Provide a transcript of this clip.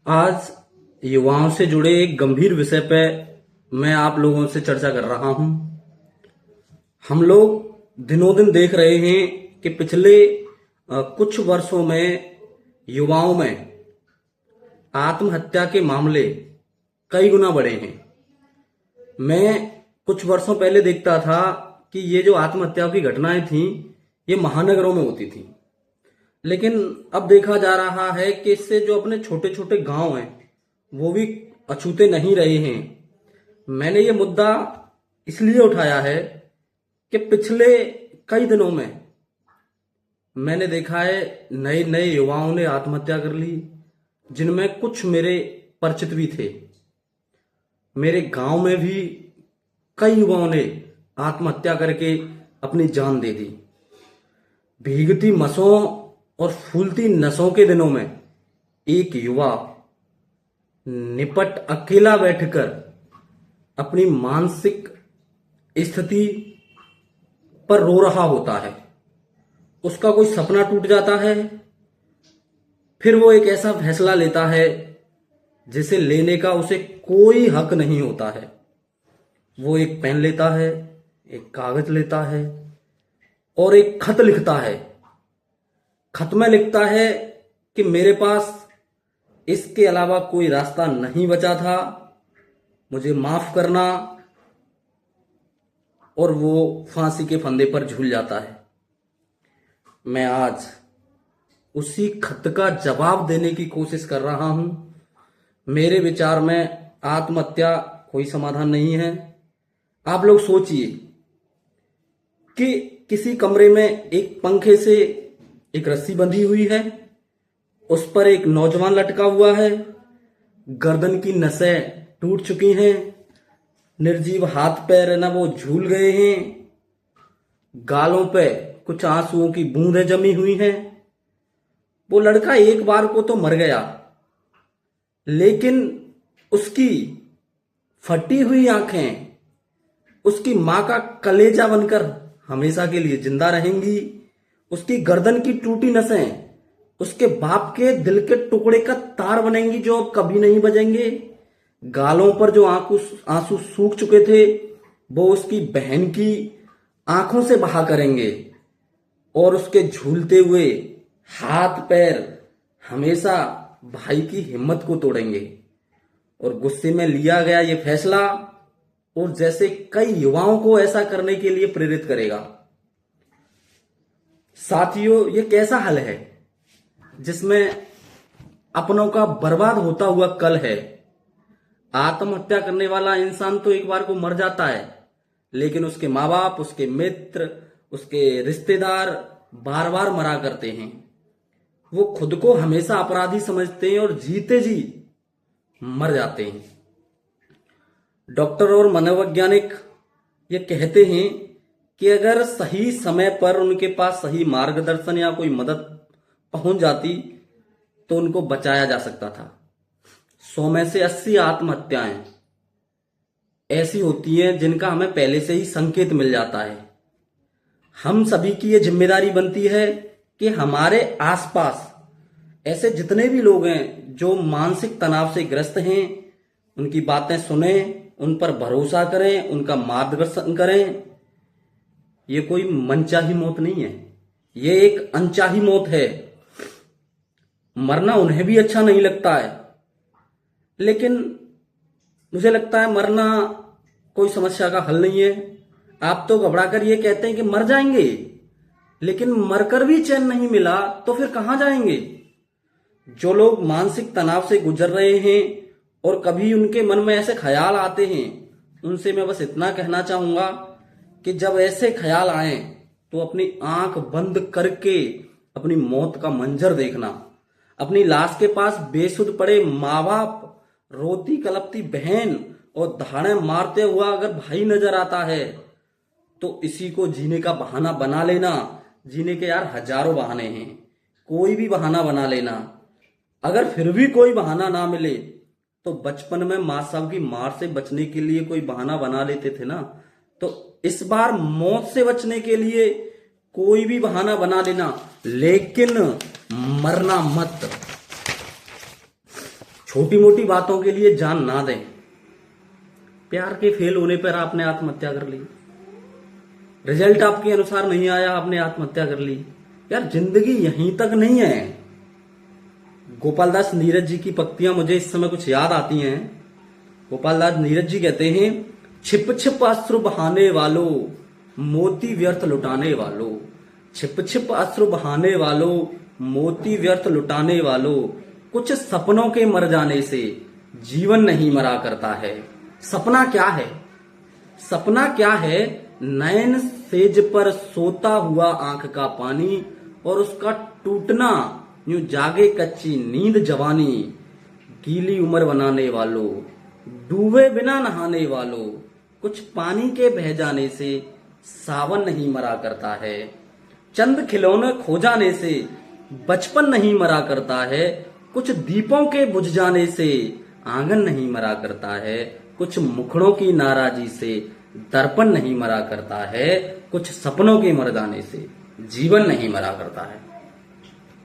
आज युवाओं से जुड़े एक गंभीर विषय पे मैं आप लोगों से चर्चा कर रहा हूं। हम लोग दिनों दिन देख रहे हैं कि पिछले कुछ वर्षों में युवाओं में आत्महत्या के मामले कई गुना बढ़े हैं। मैं कुछ वर्षों पहले देखता था कि ये जो आत्महत्या की घटनाएं थीं ये महानगरों में होती थीं, लेकिन अब देखा जा रहा है कि इससे जो अपने छोटे छोटे गांव हैं वो भी अछूते नहीं रहे हैं। मैंने ये मुद्दा इसलिए उठाया है कि पिछले कई दिनों में मैंने देखा है नए नए युवाओं ने आत्महत्या कर ली, जिनमें कुछ मेरे परिचित भी थे। मेरे गांव में भी कई युवाओं ने आत्महत्या करके अपनी जान दे दी। भीगती मसों और फूलती नसों के दिनों में एक युवा निपट अकेला बैठकर अपनी मानसिक स्थिति पर रो रहा होता है। उसका कोई सपना टूट जाता है, फिर वो एक ऐसा फैसला लेता है जिसे लेने का उसे कोई हक नहीं होता है। वो एक पेन लेता है, एक कागज लेता है और एक खत लिखता है। खत में लिखता है कि मेरे पास इसके अलावा कोई रास्ता नहीं बचा था, मुझे माफ करना, और वो फांसी के फंदे पर झूल जाता है। मैं आज उसी खत का जवाब देने की कोशिश कर रहा हूं। मेरे विचार में आत्महत्या कोई समाधान नहीं है। आप लोग सोचिए कि किसी कमरे में एक पंखे से एक रस्सी बंधी हुई है, उस पर एक नौजवान लटका हुआ है, गर्दन की नसें टूट चुकी हैं, निर्जीव हाथ पैर ना वो झूल गए हैं, गालों पे कुछ आंसुओं की बूंदें जमी हुई हैं। वो लड़का एक बार को तो मर गया, लेकिन उसकी फटी हुई आंखें उसकी मां का कलेजा बनकर हमेशा के लिए जिंदा रहेंगी। उसकी गर्दन की टूटी नसें उसके बाप के दिल के टुकड़े का तार बनेंगी जो अब कभी नहीं बजेंगे। गालों पर जो आंसू सूख चुके थे वो उसकी बहन की आंखों से बहा करेंगे, और उसके झूलते हुए हाथ पैर हमेशा भाई की हिम्मत को तोड़ेंगे। और गुस्से में लिया गया ये फैसला और जैसे कई युवाओं को ऐसा करने के लिए प्रेरित करेगा। साथियों, ये कैसा हल है जिसमें अपनों का बर्बाद होता हुआ कल है। आत्महत्या करने वाला इंसान तो एक बार को मर जाता है, लेकिन उसके माँ बाप, उसके मित्र, उसके रिश्तेदार बार बार मरा करते हैं। वो खुद को हमेशा अपराधी समझते हैं और जीते जी मर जाते हैं। डॉक्टर और मनोवैज्ञानिक ये कहते हैं कि अगर सही समय पर उनके पास सही मार्गदर्शन या कोई मदद पहुंच जाती तो उनको बचाया जा सकता था। 100 में से 80 आत्महत्याएं ऐसी होती हैं जिनका हमें पहले से ही संकेत मिल जाता है। हम सभी की ये जिम्मेदारी बनती है कि हमारे आसपास ऐसे जितने भी लोग हैं जो मानसिक तनाव से ग्रस्त हैं, उनकी बातें सुने, उन पर भरोसा करें, उनका मार्गदर्शन करें। ये कोई मनचाही मौत नहीं है, ये एक अनचाही मौत है। मरना उन्हें भी अच्छा नहीं लगता है, लेकिन मुझे लगता है मरना कोई समस्या का हल नहीं है। आप तो घबराकर ये कहते हैं कि मर जाएंगे, लेकिन मरकर भी चैन नहीं मिला तो फिर कहां जाएंगे। जो लोग मानसिक तनाव से गुजर रहे हैं और कभी उनके मन में ऐसे ख्याल आते हैं, उनसे मैं बस इतना कहना चाहूंगा कि जब ऐसे ख्याल आए तो अपनी आंख बंद करके अपनी मौत का मंजर देखना। अपनी लाश के पास बेसुध पड़े माँ बाप, रोती कलपती बहन और धाड़े मारते हुआ अगर भाई नजर आता है तो इसी को जीने का बहाना बना लेना। जीने के यार हजारों बहाने हैं, कोई भी बहाना बना लेना। अगर फिर भी कोई बहाना ना मिले तो बचपन में माँ साहब की मार से बचने के लिए कोई बहाना बना लेते थे ना, तो इस बार मौत से बचने के लिए कोई भी बहाना बना लेना, लेकिन मरना मत। छोटी मोटी बातों के लिए जान ना दें। प्यार के फेल होने पर आपने आत्महत्या कर ली, रिजल्ट आपके अनुसार नहीं आया, आपने आत्महत्या कर ली। यार जिंदगी यहीं तक नहीं है। गोपाल दास नीरज जी की पंक्तियां मुझे इस समय कुछ याद आती हैं। गोपाल दास नीरज जी कहते हैं, छिप छिप अश्रु बहाने वालों, मोती व्यर्थ लुटाने वालों। छिप छिप अश्रु बहाने वालों, मोती व्यर्थ लुटाने वालों, कुछ सपनों के मर जाने से जीवन नहीं मरा करता है। सपना क्या है? सपना क्या है? नयन सेज पर सोता हुआ आंख का पानी और उसका टूटना, यूं जागे कच्ची नींद जवानी। गीली उम्र बनाने वालों, डूबे बिना नहाने वालों, कुछ पानी के बह जाने से सावन नहीं मरा करता है। चंद खिलौने खो जाने से बचपन नहीं मरा करता है। कुछ दीपों के बुझ जाने से आंगन नहीं मरा करता है। कुछ मुखड़ों की नाराजी से दर्पण नहीं मरा करता है। कुछ सपनों के मर जाने से जीवन नहीं मरा करता है।